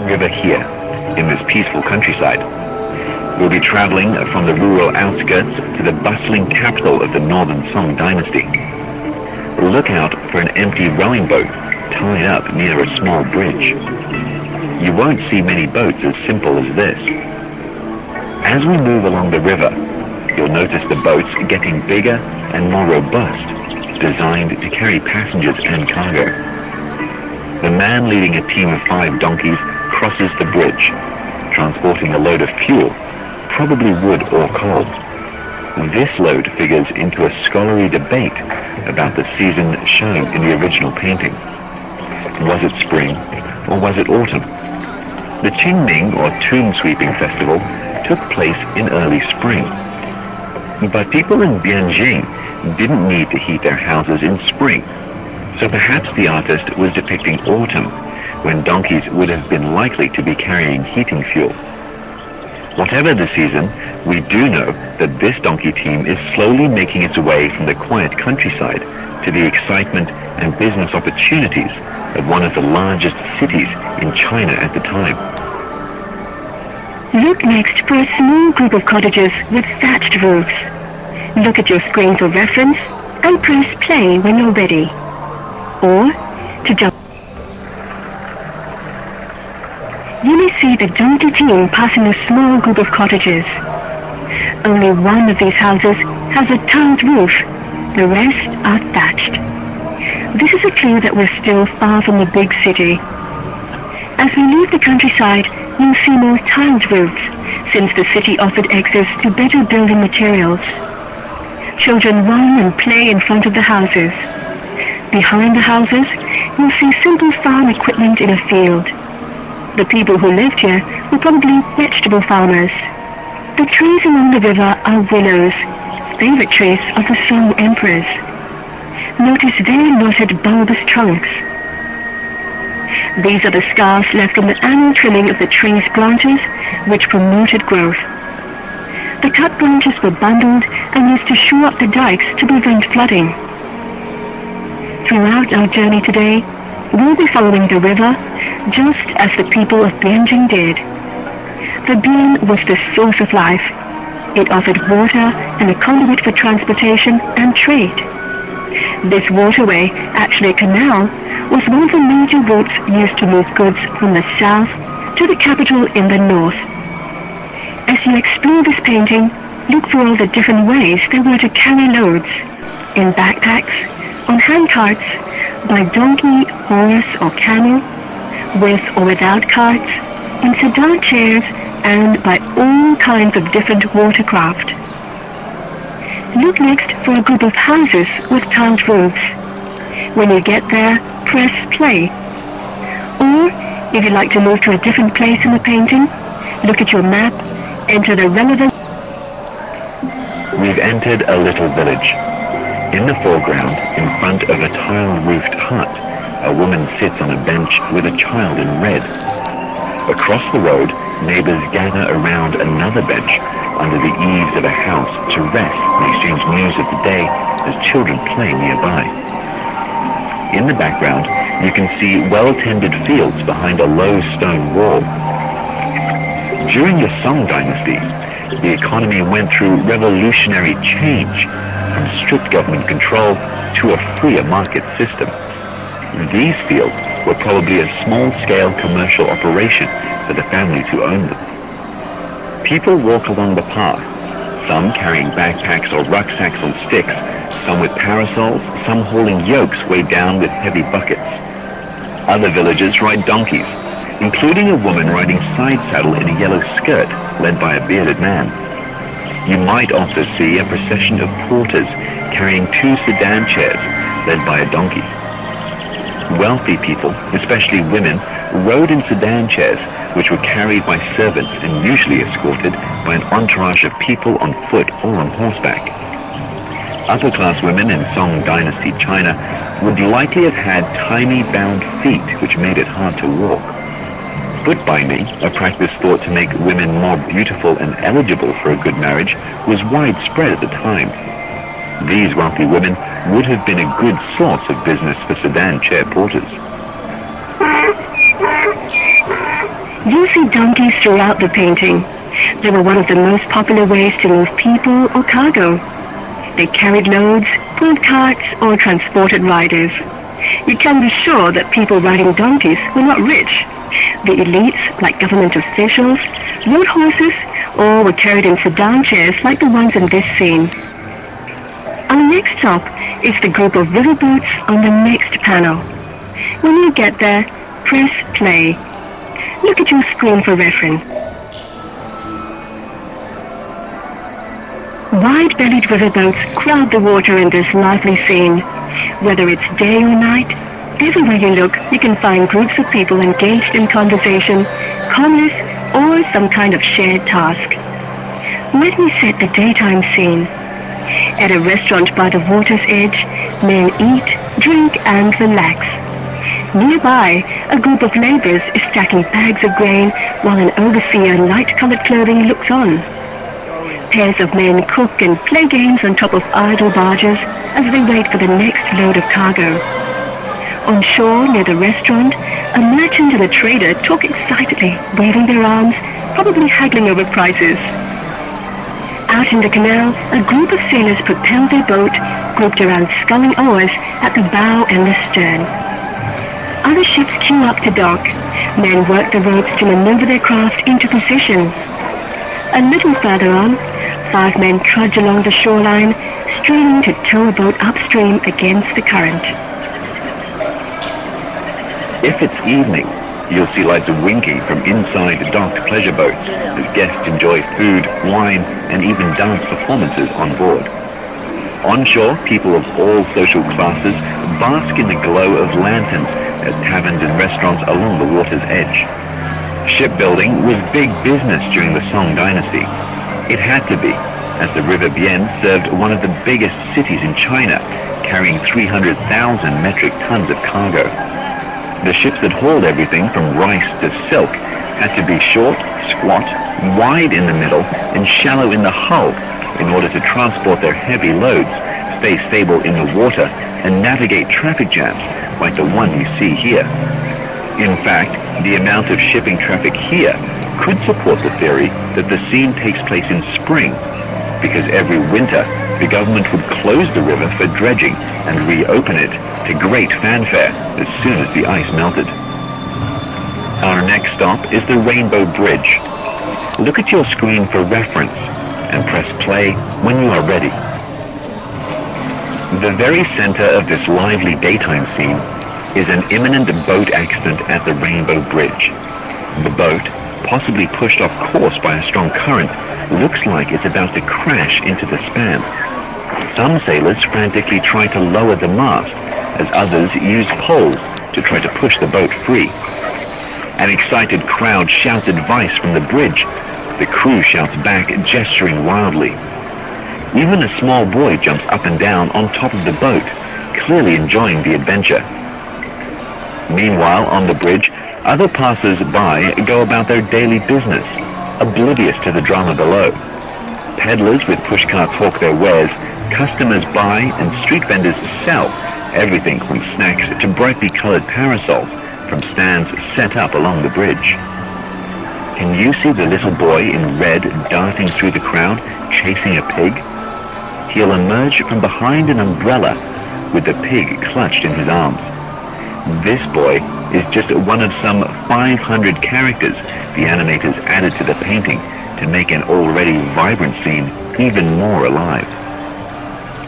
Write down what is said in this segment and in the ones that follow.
river here, in this peaceful countryside. We'll be traveling from the rural outskirts to the bustling capital of the northern Song dynasty. Look out for an empty rowing boat tied up near a small bridge. You won't see many boats as simple as this. As we move along the river, you'll notice the boats getting bigger and more robust, designed to carry passengers and cargo. The man leading a team of 5 donkeys crosses the bridge, transporting a load of fuel, probably wood or coal. This load figures into a scholarly debate about the season shown in the original painting. Was it spring or was it autumn? The Qing Ming or Tomb Sweeping Festival took place in early spring. But people in Beijing didn't need to heat their houses in spring, so perhaps the artist was depicting autumn, when donkeys would have been likely to be carrying heating fuel. Whatever the season, we do know that this donkey team is slowly making its way from the quiet countryside to the excitement and business opportunities of one of the largest cities in China at the time. Look next for a small group of cottages with thatched roofs. Look at your screen for reference and press play when you're ready. Or, to jump, you may see the donkey team passing a small group of cottages. Only one of these houses has a tiled roof, the rest are thatched. This is a clue that we're still far from the big city. As we leave the countryside, you'll see more tiled roofs, since the city offered access to better building materials. Children run and play in front of the houses. Behind the houses, you'll see simple farm equipment in a field. The people who lived here were probably vegetable farmers. The trees along the river are willows, favorite trees of the Song emperors. Notice their knotted bulbous trunks. These are the scars left from the annual trimming of the tree's branches, which promoted growth. The cut branches were bundled and used to shore up the dikes to prevent flooding. Throughout our journey today, we'll be following the river just as the people of Beijing did. The Bian was the source of life. It offered water and a conduit for transportation and trade. This waterway, actually a canal, was one of the major routes used to move goods from the south to the capital in the north. As you explore this painting, look for all the different ways there were to carry loads: in backpacks, on handcarts, by donkey, horse, or camel, with or without carts, in sedan chairs, and by all kinds of different watercraft. Look next for a group of houses with tiled roofs. When you get there, press play. Or, if you'd like to move to a different place in the painting, look at your map, enter the relevant... We've entered a little village. In the foreground, in front of a tile-roofed hut, a woman sits on a bench with a child in red. Across the road, neighbors gather around another bench under the eaves of a house to rest and exchange news of the day as children play nearby. In the background, you can see well-tended fields behind a low stone wall. During the Song dynasty, the economy went through revolutionary change from strict government control to a freer market system. These fields were probably a small-scale commercial operation for the families who owned them. People walk along the path, some carrying backpacks or rucksacks on sticks, some with parasols, some hauling yokes weighed down with heavy buckets. Other villagers ride donkeys, including a woman riding side saddle in a yellow skirt led by a bearded man. You might also see a procession of porters carrying 2 sedan chairs led by a donkey. Wealthy people, especially women, rode in sedan chairs which were carried by servants and usually escorted by an entourage of people on foot or on horseback. Upper-class women in Song Dynasty China would likely have had tiny bound feet which made it hard to walk. Foot binding, a practice thought to make women more beautiful and eligible for a good marriage, was widespread at the time. These wealthy women would have been a good source of business for sedan chair porters. You see donkeys throughout the painting. They were one of the most popular ways to move people or cargo. They carried loads, pulled carts, or transported riders. You can be sure that people riding donkeys were not rich. The elites, like government officials, rode horses or were carried in sedan chairs like the ones in this scene. Our next stop is the group of riverboats on the next panel. When you get there, press play. Look at your screen for reference. Wide-bellied riverboats crowd the water in this lively scene. Whether it's day or night, everywhere you look, you can find groups of people engaged in conversation, commerce, or some kind of shared task. Let me set the daytime scene. At a restaurant by the water's edge, men eat, drink, and relax. Nearby, a group of laborers is stacking bags of grain while an overseer in light-colored clothing looks on. Pairs of men cook and play games on top of idle barges as they wait for the next load of cargo. On shore near the restaurant, a merchant and a trader talk excitedly, waving their arms, probably haggling over prices. Out in the canal, a group of sailors propel their boat, grouped around sculling oars at the bow and the stern. Other ships queue up to dock. Men work the ropes to maneuver their craft into position. A little further on, 5 men trudge along the shoreline, straining to tow a boat upstream against the current. If it's evening, you'll see lights winking from inside docked pleasure boats as guests enjoy food, wine, and even dance performances on board. Onshore, people of all social classes bask in the glow of lanterns at taverns and restaurants along the water's edge. Shipbuilding was big business during the Song dynasty. It had to be, as the River Bian served one of the biggest cities in China, carrying 300,000 metric tons of cargo. The ships that hauled everything from rice to silk had to be short, squat, wide in the middle, and shallow in the hull in order to transport their heavy loads, stay stable in the water, and navigate traffic jams like the one you see here. In fact, the amount of shipping traffic here could support the theory that the scene takes place in spring, because every winter the government would close the river for dredging and reopen it to great fanfare as soon as the ice melted. Our next stop is the Rainbow Bridge. Look at your screen for reference and press play when you are ready. The very center of this lively daytime scene is an imminent boat accident at the Rainbow Bridge. The boat, possibly pushed off course by a strong current, looks like it's about to crash into the span. Some sailors frantically try to lower the mast, as others use poles to try to push the boat free. An excited crowd shouts advice from the bridge. The crew shouts back, gesturing wildly. Even a small boy jumps up and down on top of the boat, clearly enjoying the adventure. Meanwhile, on the bridge, other passers-by go about their daily business, oblivious to the drama below. Peddlers with pushcarts hawk their wares, customers buy, and street vendors sell everything from snacks to brightly colored parasols from stands set up along the bridge. Can you see the little boy in red darting through the crowd, chasing a pig? He'll emerge from behind an umbrella with the pig clutched in his arms. This boy is just one of some 500 characters the animators added to the painting to make an already vibrant scene even more alive.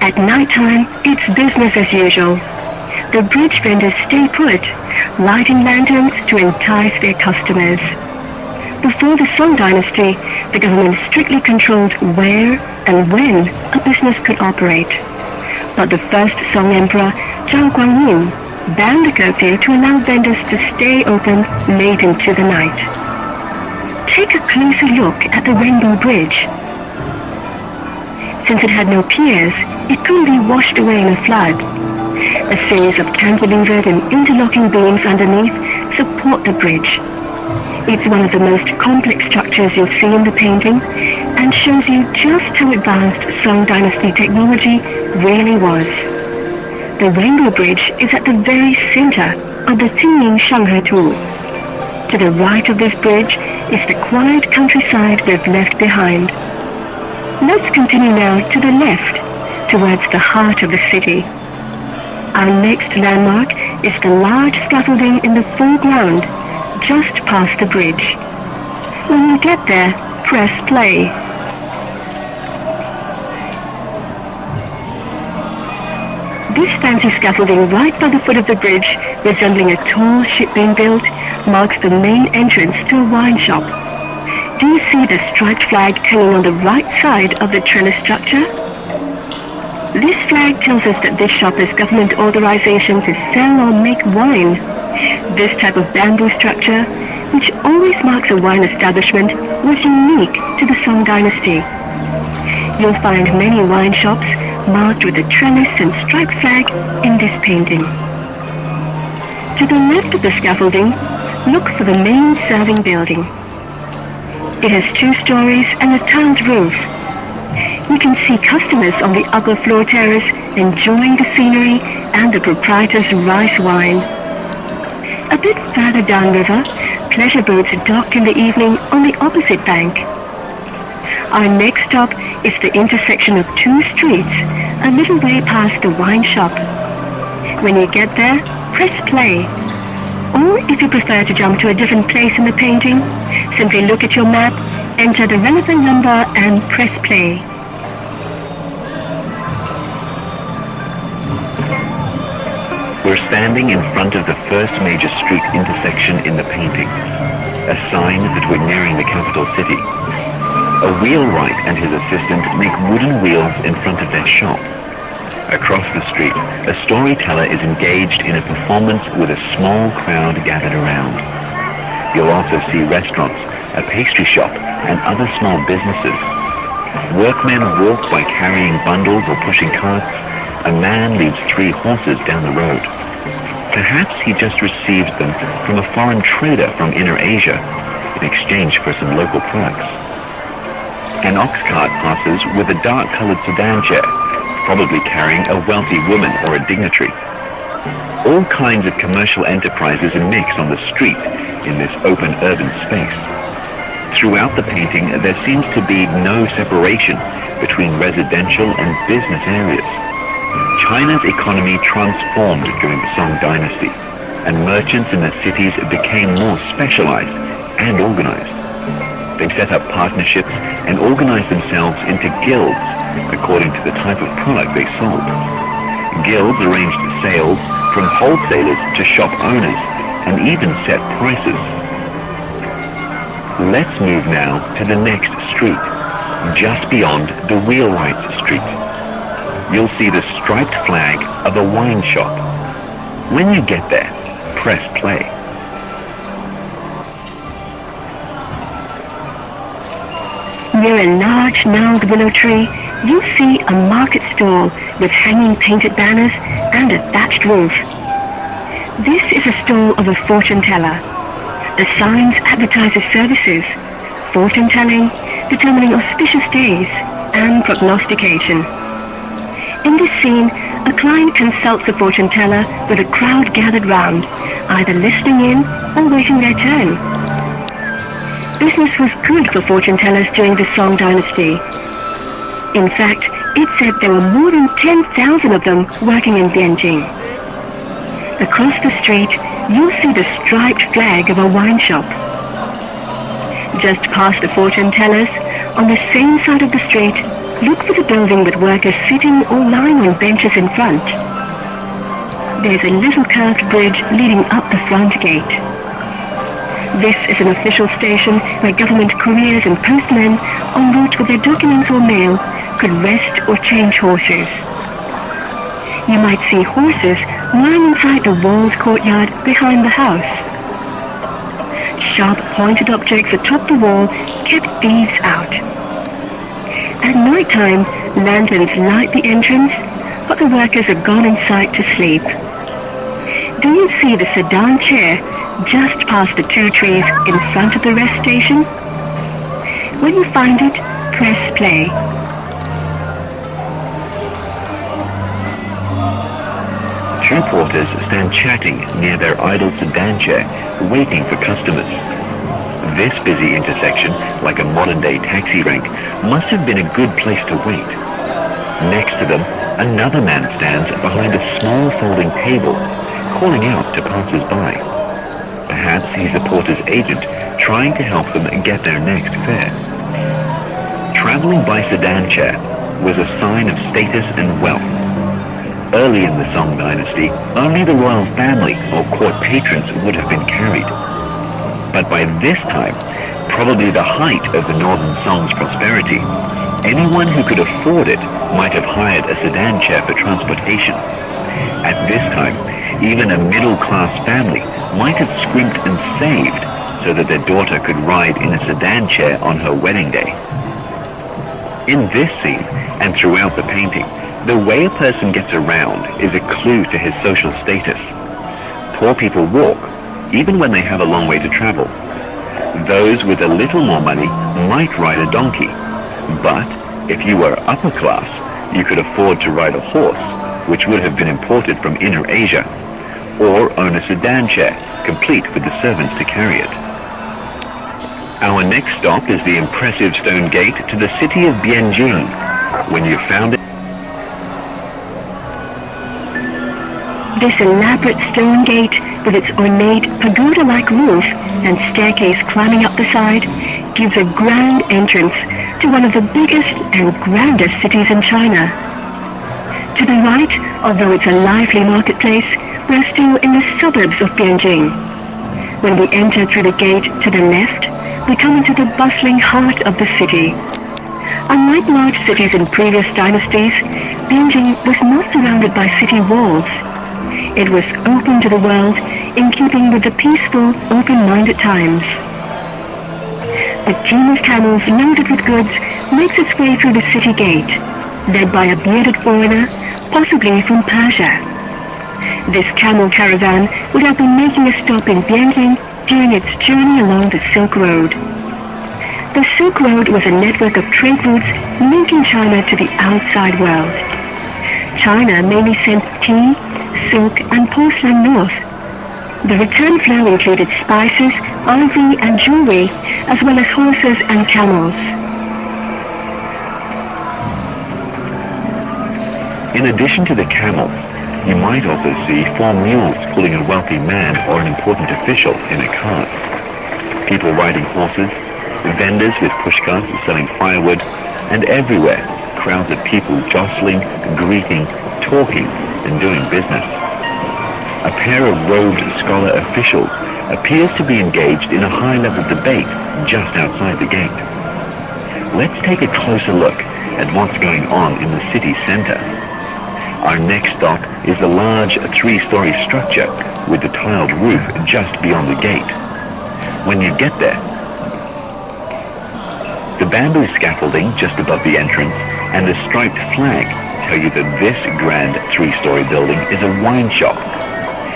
At nighttime, it's business as usual. The bridge vendors stay put, lighting lanterns to entice their customers. Before the Song dynasty, the government strictly controlled where and when a business could operate. But the first Song emperor, Zhao Guanyin, banned the curfew to allow vendors to stay open late into the night. Take a closer look at the Rainbow Bridge. Since it had no piers, it couldn't be washed away in a flood. A series of cantilevered and interlocking beams underneath support the bridge. It's one of the most complex structures you'll see in the painting and shows you just how advanced Song dynasty technology really was. The Rainbow Bridge is at the very center of the Qing Ming Shang. To the right of this bridge is the quiet countryside we've left behind. Let's continue now to the left, towards the heart of the city. Our next landmark is the large scaffolding in the foreground, just past the bridge. When you get there, press play. This fancy scaffolding right by the foot of the bridge, resembling a tall ship being built, marks the main entrance to a wine shop. Do you see the striped flag hanging on the right side of the trellis structure? This flag tells us that this shop has government authorization to sell or make wine. This type of bamboo structure, which always marks a wine establishment, was unique to the Song dynasty. You'll find many wine shops marked with the trellis and striped flag in this painting. To the left of the scaffolding, look for the main serving building. It has 2 stories and a tiled roof. You can see customers on the upper floor terrace enjoying the scenery and the proprietor's rice wine. A bit further downriver, pleasure boats dock in the evening on the opposite bank. Our next stop is the intersection of 2 streets, a little way past the wine shop. When you get there, press play. Or if you prefer to jump to a different place in the painting, simply look at your map, enter the relevant number and press play. We're standing in front of the first major street intersection in the painting, a sign that we're nearing the capital city. A wheelwright and his assistant make wooden wheels in front of their shop. Across the street, a storyteller is engaged in a performance with a small crowd gathered around. You'll also see restaurants, a pastry shop, and other small businesses. Workmen walk by carrying bundles or pushing carts. A man leads 3 horses down the road. Perhaps he just received them from a foreign trader from Inner Asia in exchange for some local products. An ox cart passes with a dark-colored sedan chair, probably carrying a wealthy woman or a dignitary. All kinds of commercial enterprises mix on the street in this open urban space. Throughout the painting, there seems to be no separation between residential and business areas. China's economy transformed during the Song dynasty, and merchants in the cities became more specialized and organized. They set up partnerships and organized themselves into guilds according to the type of product they sold. Guilds arranged sales from wholesalers to shop owners and even set prices. Let's move now to the next street, just beyond the wheelwright's street. You'll see the striped flag of a wine shop. When you get there, press play. Near a large gnarled willow tree, you see a market stall with hanging painted banners and a thatched roof. This is a stall of a fortune teller. The signs advertise his services: fortune telling, determining auspicious days, and prognostication. In this scene, a client consults the fortune teller with a crowd gathered round, either listening in or waiting their turn. Business was good for fortune tellers during the Song dynasty. In fact, it's said there were more than 10,000 of them working in Beijing. Across the street, you'll see the striped flag of a wine shop. Just past the fortune tellers, on the same side of the street, look for the building with workers sitting or lying on benches in front. There's a little curved bridge leading up the front gate. This is an official station where government couriers and postmen en route with their documents or mail could rest or change horses. You might see horses lying inside the walled courtyard behind the house. Sharp pointed objects atop the wall kept thieves out. At night time, lanterns light the entrance, but the workers are gone inside to sleep. Do you see the sedan chair just past the 2 trees in front of the rest station? When you find it, press play. few porters stand chatting near their idle sedan chair, waiting for customers. This busy intersection, like a modern-day taxi rank, must have been a good place to wait. Next to them, another man stands behind a small folding table, calling out to passers-by. Perhaps he's a porter's agent, trying to help them get their next fare. Traveling by sedan chair was a sign of status and wealth. Early in the Song dynasty, only the royal family or court patrons would have been carried. But by this time, probably the height of the Northern Song's prosperity, anyone who could afford it might have hired a sedan chair for transportation. At this time, even a middle-class family might have scrimped and saved so that their daughter could ride in a sedan chair on her wedding day. In this scene, and throughout the painting, the way a person gets around is a clue to his social status. Poor people walk, even when they have a long way to travel. Those with a little more money might ride a donkey, but if you were upper class, you could afford to ride a horse, which would have been imported from Inner Asia, or own a sedan chair, complete with the servants to carry it. Our next stop is the impressive stone gate to the city of Bianjing. When you've found it, this elaborate stone gate with its ornate pagoda-like roof and staircase climbing up the side gives a grand entrance to one of the biggest and grandest cities in China. To the right, although it's a lively marketplace, we're still in the suburbs of Bianjing. When we enter through the gate to the left, we come into the bustling heart of the city. Unlike large cities in previous dynasties, Bianjing was not surrounded by city walls. It was open to the world in keeping with the peaceful, open-minded times. A team of camels loaded with goods makes its way through the city gate, led by a bearded foreigner, possibly from Persia. This camel caravan would have been making a stop in Bianjing during its journey along the Silk Road. The Silk Road was a network of trade routes linking China to the outside world. China mainly sent tea, silk, and porcelain north. The return flow included spices, ivory, and jewelry, as well as horses and camels. in addition to the camels, you might also see 4 mules pulling a wealthy man or an important official in a cart. People riding horses, vendors with pushcarts selling firewood, and everywhere crowds of people jostling, greeting, talking, and doing business. A pair of robed scholar officials appears to be engaged in a high-level debate just outside the gate. Let's take a closer look at what's going on in the city center. Our next stop is a large 3-story structure with the tiled roof just beyond the gate. When you get there, the bamboo scaffolding just above the entrance and the striped flag tell you that this grand 3-story building is a wine shop.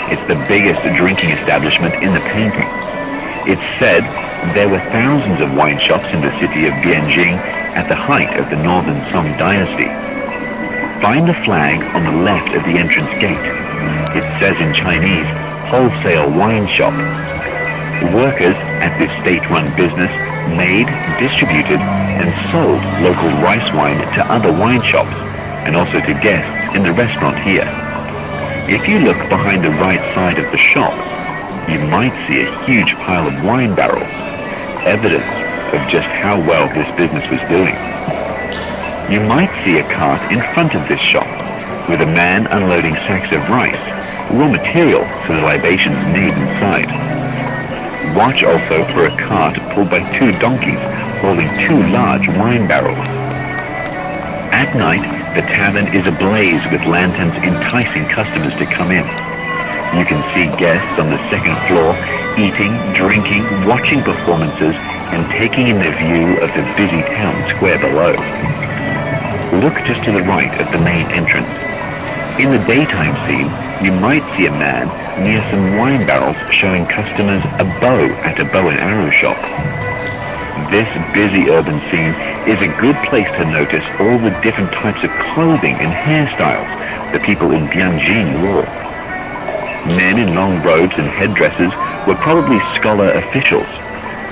It's the biggest drinking establishment in the painting. It's said there were thousands of wine shops in the city of Bianjing at the height of the Northern Song dynasty. Find the flag on the left of the entrance gate. It says in Chinese, wholesale wine shop. Workers at this state-run business made, distributed, and sold local rice wine to other wine shops, and also to guests in the restaurant here. If you look behind the right side of the shop, you might see a huge pile of wine barrels, evidence of just how well this business was doing. You might see a cart in front of this shop, with a man unloading sacks of rice, raw material for the libations made inside. Watch also for a cart pulled by 2 donkeys holding 2 large wine barrels. At night, the tavern is ablaze with lanterns enticing customers to come in. You can see guests on the 2nd floor eating, drinking, watching performances, and taking in the view of the busy town square below. Look just to the right of the main entrance. In the daytime scene, you might see a man near some wine barrels showing customers a bow at a bow and arrow shop. This busy urban scene is a good place to notice all the different types of clothing and hairstyles the people in Bianjing wore. Men in long robes and headdresses were probably scholar officials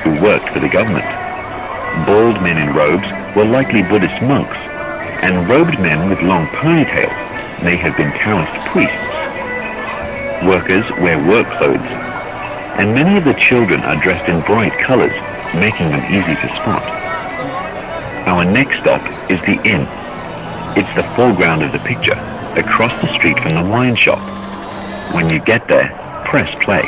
who worked for the government. Bald men in robes were likely Buddhist monks, and robed men with long ponytails may have been Taoist priests. Workers wear work clothes, and many of the children are dressed in bright colors, making them easy to spot. Our next stop is the inn. It's the foreground of the picture, across the street from the wine shop. When you get there, press play.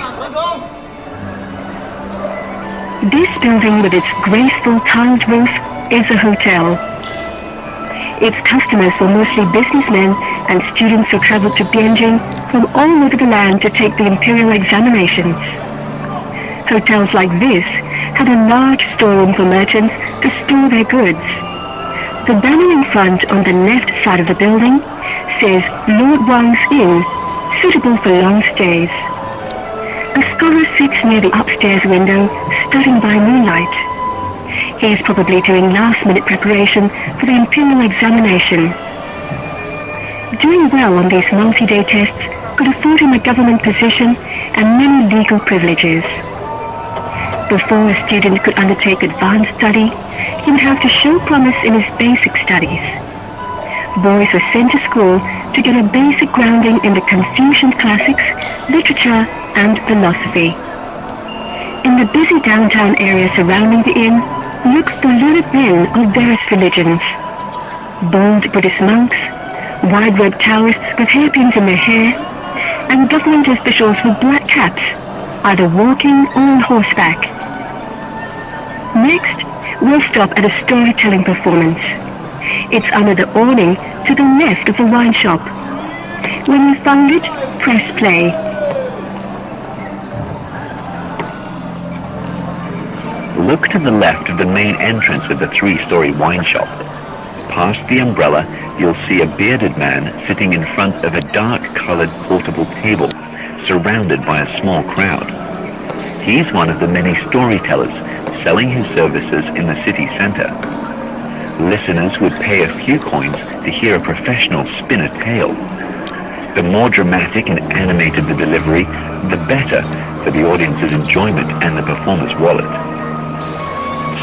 This building with its graceful tiled roof is a hotel. Its customers were mostly businessmen and students who traveled to Beijing from all over the land to take the imperial examinations. Hotels like this had a large storeroom for merchants to store their goods. The banner in front on the left side of the building says Lord Wang's Inn, suitable for long stays. A scholar sits near the upstairs window, studying by moonlight. He is probably doing last-minute preparation for the imperial examination. Doing well on these multi-day tests could afford him a government position and many legal privileges. Before a student could undertake advanced study, he would have to show promise in his basic studies. Boys were sent to school to get a basic grounding in the Confucian classics, literature, and philosophy. In the busy downtown area surrounding the inn, look for learned men of various religions. Bald Buddhist monks, wide-robed Taoists with hairpins in their hair, and government officials with black caps, either walking or on horseback. Next, we'll stop at a storytelling performance. It's under the awning to the left of the wine shop. When you find it, press play. Look to the left of the main entrance of the three-story wine shop. Past the umbrella, you'll see a bearded man sitting in front of a dark-colored portable table, surrounded by a small crowd. He's one of the many storytellers selling his services in the city center. Listeners would pay a few coins to hear a professional spin a tale. The more dramatic and animated the delivery, the better for the audience's enjoyment and the performer's wallet.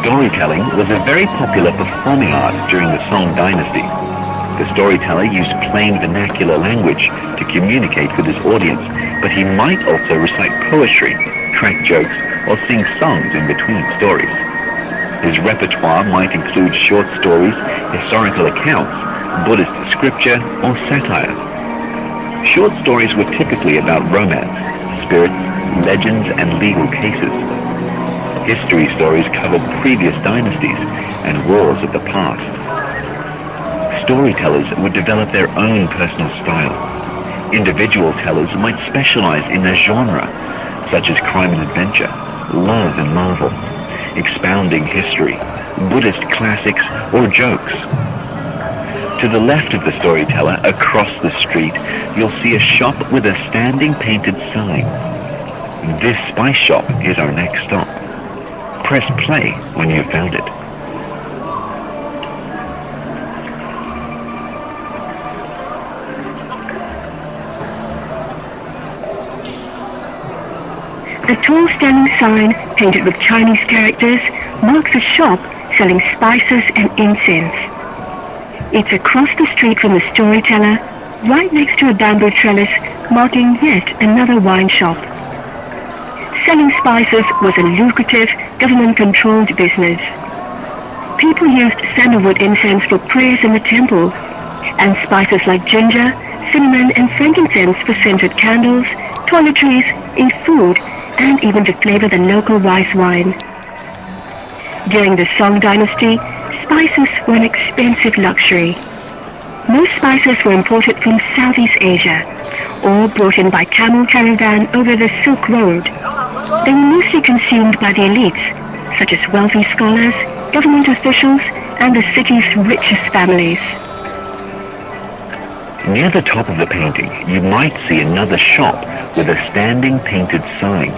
Storytelling was a very popular performing art during the Song dynasty. The storyteller used plain vernacular language to communicate with his audience, but he might also recite poetry, crack jokes, or sing songs in between stories. His repertoire might include short stories, historical accounts, Buddhist scripture, or satire. Short stories were typically about romance, spirits, legends, and legal cases. History stories covered previous dynasties and wars of the past. Storytellers would develop their own personal style. Individual tellers might specialize in a genre, such as crime and adventure, love and marvel, expounding history, Buddhist classics, or jokes. To the left of the storyteller, across the street, you'll see a shop with a standing painted sign. This spice shop is our next stop. Press play when you've found it. A tall standing sign painted with Chinese characters marks a shop selling spices and incense. It's across the street from the storyteller, right next to a bamboo trellis marking yet another wine shop. Selling spices was a lucrative, government-controlled business. People used sandalwood incense for prayers in the temple, and spices like ginger, cinnamon, and frankincense for scented candles, toiletries, in food, and even to flavor the local rice wine. During the Song dynasty, spices were an expensive luxury. Most spices were imported from Southeast Asia, or brought in by camel caravan over the Silk Road. They were mostly consumed by the elites, such as wealthy scholars, government officials, and the city's richest families. Near the top of the painting, you might see another shop with a standing painted sign.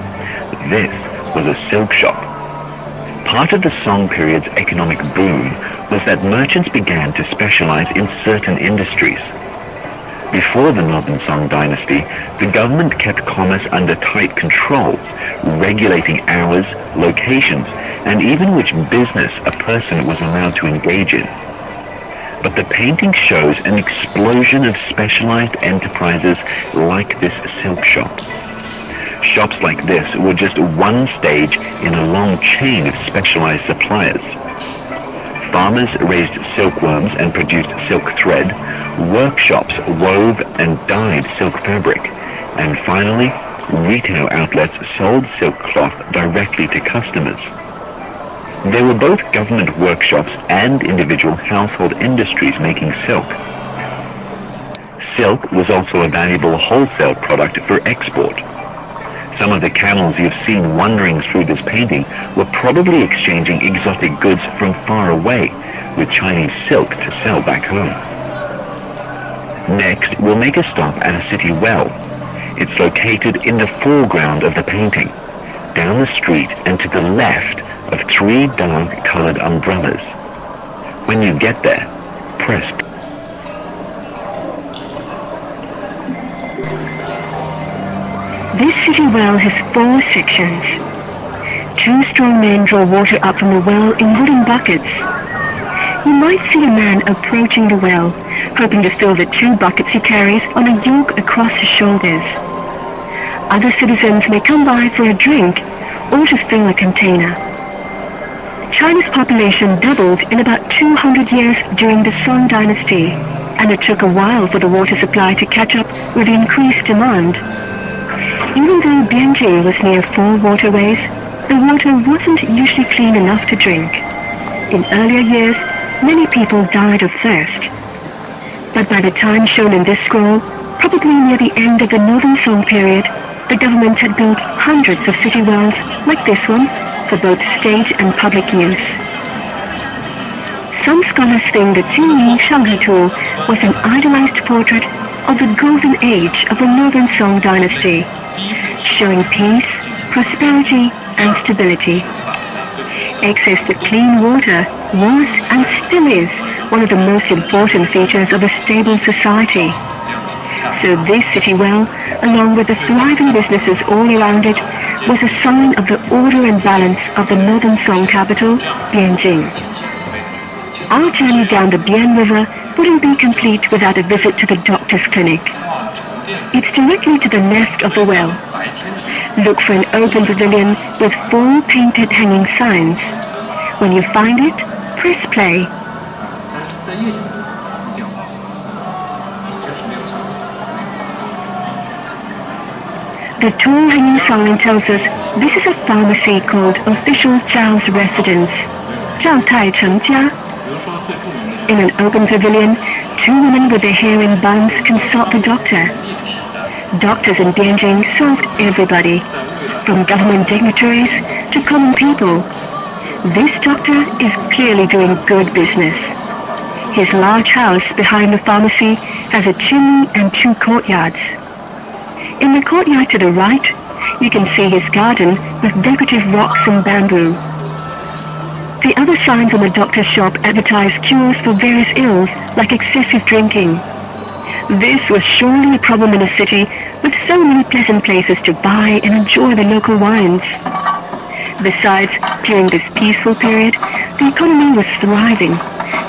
This was a silk shop. Part of the Song period's economic boom was that merchants began to specialize in certain industries. Before the Northern Song dynasty, the government kept commerce under tight controls, regulating hours, locations, and even which business a person was allowed to engage in. But the painting shows an explosion of specialized enterprises like this silk shop. Shops like this were just one stage in a long chain of specialized suppliers. Farmers raised silkworms and produced silk thread, workshops wove and dyed silk fabric, and finally, retail outlets sold silk cloth directly to customers. There were both government workshops and individual household industries making silk. Silk was also a valuable wholesale product for export. Some of the camels you've seen wandering through this painting were probably exchanging exotic goods from far away with Chinese silk to sell back home. Next, we'll make a stop at a city well. It's located in the foreground of the painting, down the street and to the left of 3 dark-colored umbrellas. When you get there, press. This city well has 4 sections. 2 strong men draw water up from the well in wooden buckets. You might see a man approaching the well, hoping to fill the 2 buckets he carries on a yoke across his shoulders. Other citizens may come by for a drink or to fill a container. China's population doubled in about 200 years during the Song dynasty, and it took a while for the water supply to catch up with the increased demand. Even though Bianjing was near 4 waterways, the water wasn't usually clean enough to drink. In earlier years, many people died of thirst. But by the time shown in this scroll, probably near the end of the Northern Song period, the government had built hundreds of city wells like this one for both state and public use. Some scholars think the Qing Ming Shang was an idolized portrait of the golden age of the Northern Song dynasty, showing peace, prosperity, and stability. Access to clean water was and still is one of the most important features of a stable society. So this city well, along with the thriving businesses all around it, was a sign of the order and balance of the Northern Song capital, Bianjing. Our journey down the Bian River wouldn't be complete without a visit to the doctor's clinic. It's directly to the left of the well. Look for an open pavilion with 4 painted hanging signs. When you find it, press play. The tall hanging sign tells us this is a pharmacy called Official Zhao's Residence, Zhao Tai Cheng Jia. In an open pavilion, 2 women with their hair in buns consult the doctor. Doctors in Bianjing served everybody, from government dignitaries to common people. This doctor is clearly doing good business. His large house behind the pharmacy has a chimney and 2 courtyards. In the courtyard to the right, you can see his garden with decorative rocks and bamboo. The other signs on the doctor's shop advertise cures for various ills like excessive drinking. This was surely a problem in a city with so many pleasant places to buy and enjoy the local wines. Besides, during this peaceful period, the economy was thriving,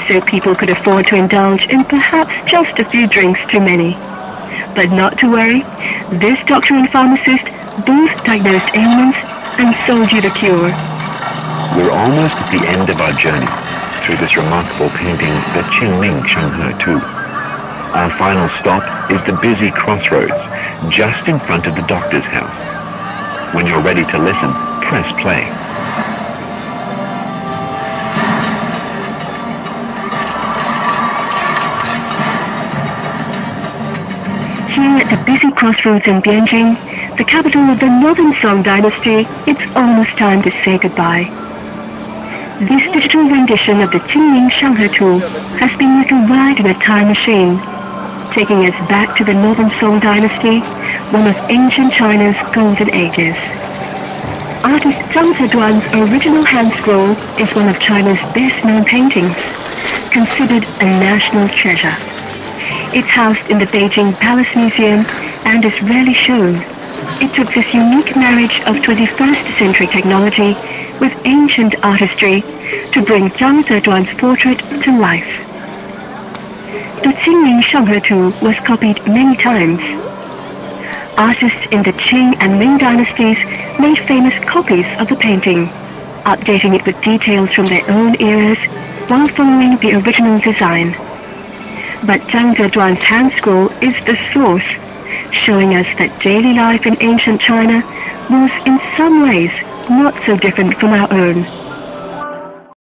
so people could afford to indulge in perhaps just a few drinks too many. But not to worry, this doctor and pharmacist both diagnosed ailments and sold you the cure. We're almost at the end of our journey through this remarkable painting, the Qing Ming Shang. Our final stop is the busy crossroads, just in front of the doctor's house. When you're ready to listen, press play. Here at the busy crossroads in Bianjing, the capital of the Northern Song dynasty, it's almost time to say goodbye. This digital rendition of the Qing Ming Shang has been like a ride in a time machine, taking us back to the Northern Song dynasty, one of ancient China's golden ages. Artist Zhang Zeduan's original hand scroll is one of China's best-known paintings, considered a national treasure. It's housed in the Beijing Palace Museum and is rarely shown. It took this unique marriage of 21st century technology with ancient artistry to bring Zhang Zeduan's portrait to life. The Qing Ming Shang was copied many times. Artists in the Qing and Ming dynasties made famous copies of the painting, updating it with details from their own eras while following the original design. But Zhang Zeduan's hand scroll is the source, showing us that daily life in ancient China was in some ways not so different from our own.